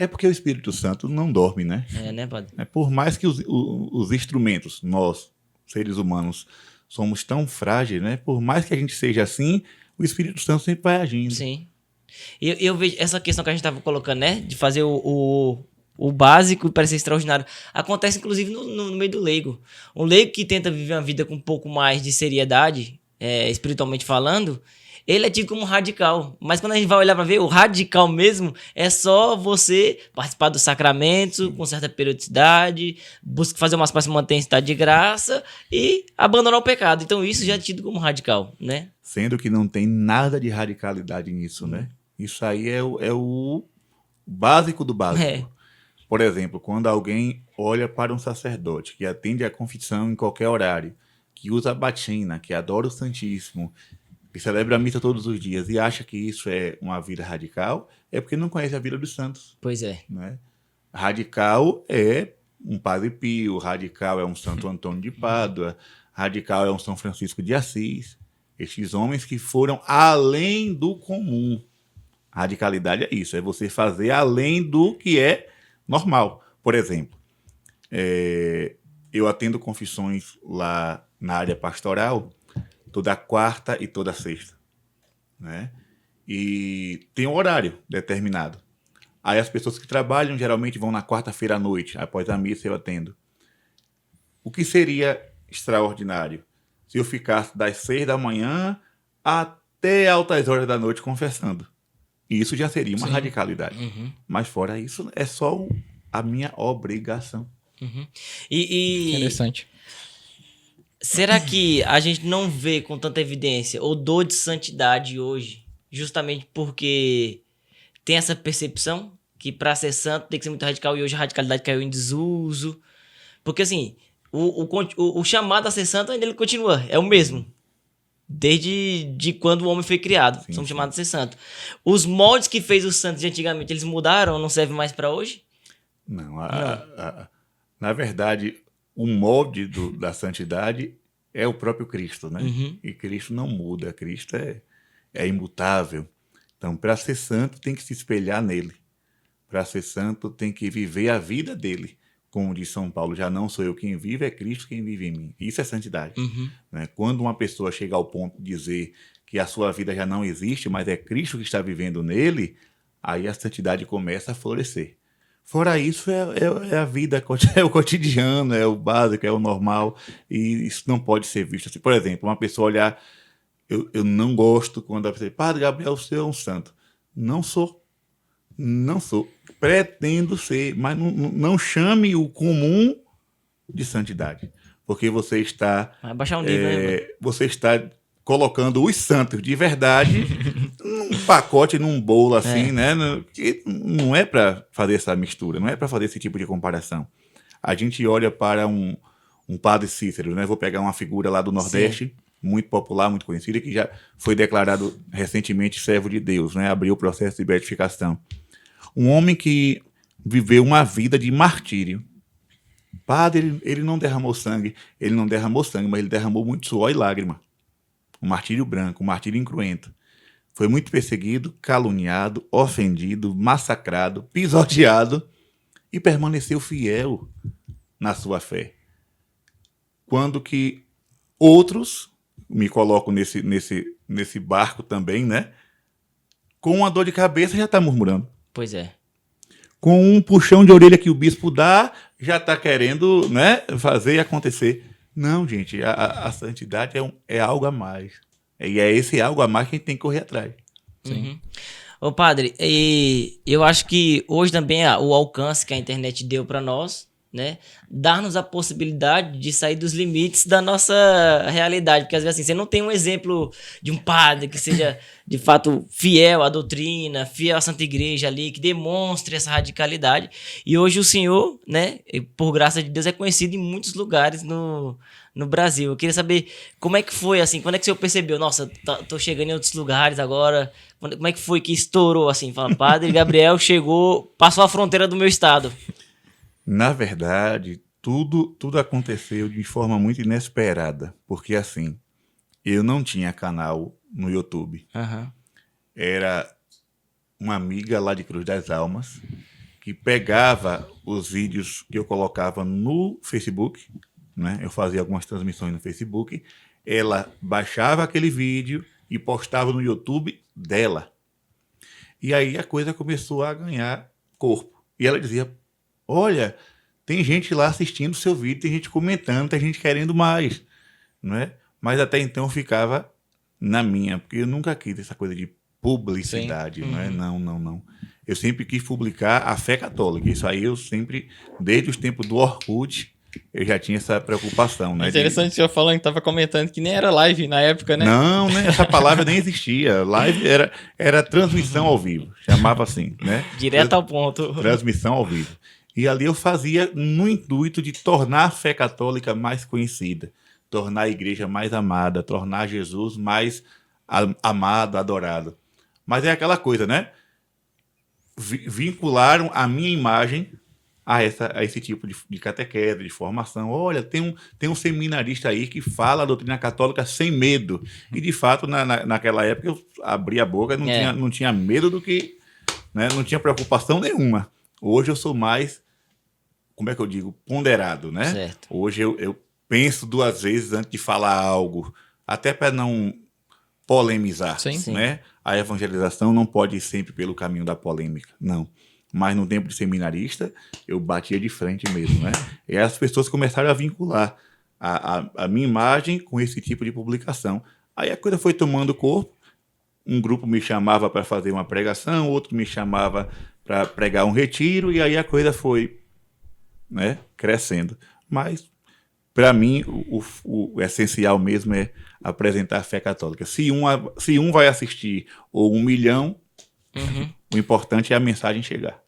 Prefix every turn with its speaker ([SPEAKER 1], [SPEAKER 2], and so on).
[SPEAKER 1] É porque o Espírito Santo não dorme, né?
[SPEAKER 2] Né, padre?
[SPEAKER 1] Por mais que os instrumentos, nós, seres humanos, somos tão frágeis, né? Por mais que a gente seja assim, o Espírito Santo sempre vai agindo.
[SPEAKER 2] Sim. Eu vejo essa questão que a gente tava colocando, né? De fazer o básico para ser extraordinário. Acontece, inclusive, no meio do leigo. Um leigo que tenta viver uma vida com um pouco mais de seriedade, espiritualmente falando, ele é tido como radical. Mas quando a gente vai olhar para ver, o radical mesmo é só você participar dos sacramentos com certa periodicidade, busca fazer umas coisas para manter em estado de graça e abandonar o pecado. Então isso já é tido como radical, né?
[SPEAKER 1] Sendo que não tem nada de radicalidade nisso, né? Isso aí é o básico do básico.
[SPEAKER 2] É.
[SPEAKER 1] Por exemplo, quando alguém olha para um sacerdote que atende a confissão em qualquer horário, que usa a batina, que adora o Santíssimo, que celebra a missa todos os dias e acha que isso é uma vida radical, é porque não conhece a vida dos santos.
[SPEAKER 2] Pois é.
[SPEAKER 1] Né? Radical é um Padre Pio, radical é um Santo Antônio de Pádua, radical é um São Francisco de Assis. Estes homens que foram além do comum. Radicalidade é isso, é você fazer além do que é normal. Por exemplo, eu atendo confissões lá na área pastoral toda quarta e toda sexta, né? E tem um horário determinado. Aí as pessoas que trabalham geralmente vão na quarta-feira à noite, após a missa eu atendo. O que seria extraordinário? Se eu ficasse das 6 da manhã até altas horas da noite confessando. E isso já seria uma radicalidade.
[SPEAKER 2] Uhum.
[SPEAKER 1] Mas fora isso, é só a minha obrigação.
[SPEAKER 2] Uhum.
[SPEAKER 3] Interessante.
[SPEAKER 2] Será que a gente não vê com tanta evidência o dor de santidade hoje, justamente porque tem essa percepção que para ser santo tem que ser muito radical e hoje a radicalidade caiu em desuso? Porque assim, o chamado a ser santo ainda ele continua, é o mesmo. Desde quando o homem foi criado, somos chamados a ser santo. Os moldes que fez os santos de antigamente, eles mudaram, não servem mais para hoje?
[SPEAKER 1] Não, na verdade, o molde da santidade é o próprio Cristo, né?
[SPEAKER 2] Uhum.
[SPEAKER 1] E Cristo não muda, Cristo é imutável. Então, para ser santo, tem que se espelhar nele. Para ser santo, tem que viver a vida dele. Como diz São Paulo, já não sou eu quem vive, é Cristo quem vive em mim. Isso é santidade.
[SPEAKER 2] Uhum.
[SPEAKER 1] Né? Quando uma pessoa chega ao ponto de dizer que a sua vida já não existe, mas é Cristo que está vivendo nele, aí a santidade começa a florescer. Fora isso, é a vida, é o cotidiano, é o básico, é o normal, e isso não pode ser visto assim. Por exemplo, uma pessoa olhar, eu não gosto quando a pessoa diz, Padre Gabriel, o senhor é um santo. Não sou. Não sou. Pretendo ser, mas não chame o comum de santidade. Porque você está...
[SPEAKER 2] Vai baixar o nível, né?
[SPEAKER 1] Você está colocando os santos de verdade num pacote, num bolo assim, né? Que não é para fazer essa mistura, não é para fazer esse tipo de comparação. A gente olha para um Padre Cícero, né? Vou pegar uma figura lá do Nordeste, sim, muito popular, muito conhecida, que já foi declarado recentemente servo de Deus, né? Abriu o processo de beatificação. Um homem que viveu uma vida de martírio. Padre, ele não derramou sangue, mas ele derramou muito suor e lágrima. Um martírio branco, um martírio incruento. Foi muito perseguido, caluniado, ofendido, massacrado, pisoteado e permaneceu fiel na sua fé. Quando que outros, me coloco nesse barco também, né? Com uma dor de cabeça já está murmurando.
[SPEAKER 2] Pois é.
[SPEAKER 1] Com um puxão de orelha que o bispo dá, já está querendo, né, fazer acontecer. Não, gente, a santidade é algo a mais. E é esse algo a mais que a gente tem que correr atrás.
[SPEAKER 2] Sim. Ô padre, eu acho que hoje também o alcance que a internet deu para nós, né, dar-nos a possibilidade de sair dos limites da nossa realidade, porque às vezes assim, você não tem um exemplo de um padre que seja de fato fiel à doutrina, fiel à Santa Igreja ali, que demonstre essa radicalidade, e hoje o senhor, né, por graça de Deus, é conhecido em muitos lugares no Brasil. Eu queria saber como é que foi, assim, quando é que o senhor percebeu, nossa, tô chegando em outros lugares agora, como é que foi que estourou, assim, fala, Padre Gabriel chegou, passou a fronteira do meu estado?
[SPEAKER 1] Na verdade, tudo aconteceu de forma muito inesperada, porque assim, eu não tinha canal no YouTube.
[SPEAKER 2] Uhum.
[SPEAKER 1] Era uma amiga lá de Cruz das Almas que pegava os vídeos que eu colocava no Facebook, né? Eu fazia algumas transmissões no Facebook, ela baixava aquele vídeo e postava no YouTube dela. E aí a coisa começou a ganhar corpo. E ela dizia, olha, tem gente lá assistindo o seu vídeo, tem gente comentando, tem gente querendo mais, não é? Mas até então eu ficava na minha, porque eu nunca quis essa coisa de publicidade, não é? Não. Eu sempre quis publicar a fé católica. Isso aí eu sempre, desde os tempos do Orkut, eu já tinha essa preocupação, né?
[SPEAKER 3] É interessante o senhor falando, estava comentando que nem era live na época, né?
[SPEAKER 1] Não, né? Essa palavra nem existia. Live era transmissão ao vivo, chamava assim, né?
[SPEAKER 2] Direto ao ponto.
[SPEAKER 1] Transmissão ao vivo. E ali eu fazia no intuito de tornar a fé católica mais conhecida, tornar a igreja mais amada, tornar Jesus mais amado, adorado. Mas é aquela coisa, né? Vincularam a minha imagem a esse tipo de catequese, de formação. Olha, tem um seminarista aí que fala a doutrina católica sem medo. E, de fato, naquela época, eu abri a boca, não tinha medo do que... Né? Não tinha preocupação nenhuma. Hoje eu sou mais, como é que eu digo, ponderado, né?
[SPEAKER 2] Certo.
[SPEAKER 1] Hoje eu penso 2 vezes antes de falar algo, até para não polemizar,
[SPEAKER 3] Sim.
[SPEAKER 1] né? A evangelização não pode ir sempre pelo caminho da polêmica, não. Mas no tempo de seminarista, eu batia de frente mesmo, né? E as pessoas começaram a vincular a minha imagem com esse tipo de publicação. Aí a coisa foi tomando corpo. Um grupo me chamava para fazer uma pregação, outro me chamava para pregar um retiro, e aí a coisa foi, né, crescendo. Mas, para mim, o essencial mesmo é apresentar a fé católica. Se um vai assistir ou 1 milhão, o importante é a mensagem chegar.